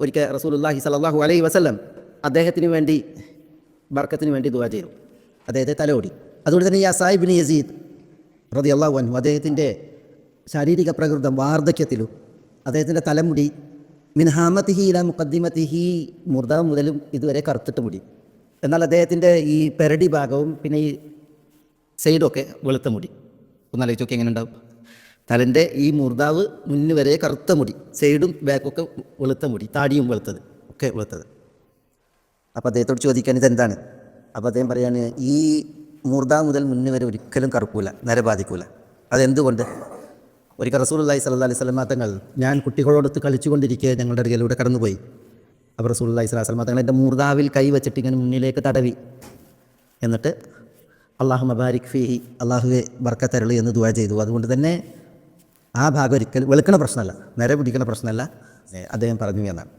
ഒരിക്കൽ റസൂലുള്ളാഹി സ്വല്ലല്ലാഹു അലൈഹി വസല്ലം അദ്ദേഹത്തിന് വേണ്ടി ബർക്കത്തിന് വേണ്ടി ദുആ ചെയ്തു. അദ്ദേഹത്തെ തലോടി. അതുകൊണ്ട് തന്നെ യാസാ ഇബ്നു യസീദ് റളിയല്ലാഹു അൻഹു അദ്ദേഹത്തിൻ്റെ ശാരീരിക പ്രകൃതം വാർദ്ധക്യത്തിലും അദ്ദേഹത്തിൻ്റെ തലമുടി മിൻഹാമത്തിഹി ഇലാ മുഖദ്ദിമത്തിഹി മുർദാവ് മുതലും ഇതുവരെ കറുത്തിട്ട് മുടി. എന്നാൽ അദ്ദേഹത്തിൻ്റെ ഈ പെരടി ഭാഗവും പിന്നെ ഈ സൈഡൊക്കെ വെളുത്ത മുടി. ഒന്നാലോചിച്ച് നോക്കി എങ്ങനെ ഉണ്ടാവും? തലൻ്റെ ഈ മുർദാവ് മുന്നു വരെ കറുത്ത മുടി, സൈഡും ബാക്കൊക്കെ വെളുത്ത മുടി, താടിയും വെളുത്തത് ഒക്കെ വെളുത്തത്. അപ്പോൾ അദ്ദേഹത്തോട് ചോദിക്കാൻ ഇതെന്താണ്? അപ്പോൾ അദ്ദേഹം പറയാണ്, ഈ മുർദാവ് മുതൽ മുന്നു വരെ ഒരിക്കലും കറുക്കൂല, നര ബാധിക്കൂല. അതെന്തുകൊണ്ട്? ഒരിക്കൽ റസൂലുള്ളാഹി സ്വല്ലല്ലാഹു അലൈഹി വസല്ലം തങ്ങൾ, ഞാൻ കുട്ടികളോടൊത്ത് കളിച്ചുകൊണ്ടിരിക്കുക ഞങ്ങളുടെ ഇടയിലൂടെ കടന്നുപോയി. അപ്പോൾ റസൂലുള്ളാഹി സ്വല്ലല്ലാഹു അലൈഹി വസല്ലം തങ്ങൾ എൻ്റെ മുർദാവിൽ കൈ വെച്ചിട്ട് ഇങ്ങനെ മുന്നിലേക്ക് തടവി. എന്നിട്ട് അല്ലാഹുമ്മ ബാരിക് ഫീഹി, അള്ളാഹുവെ ബർക്കത്തരുളി എന്ന് ദുആ ചെയ്തു. അതുകൊണ്ട് തന്നെ ആ ഭാഗം ഒരിക്കലും വെളുക്കണ പ്രശ്നമല്ല, നര പിടിക്കണ പ്രശ്നമല്ല അദ്ദേഹം പറഞ്ഞു എന്നാണ്.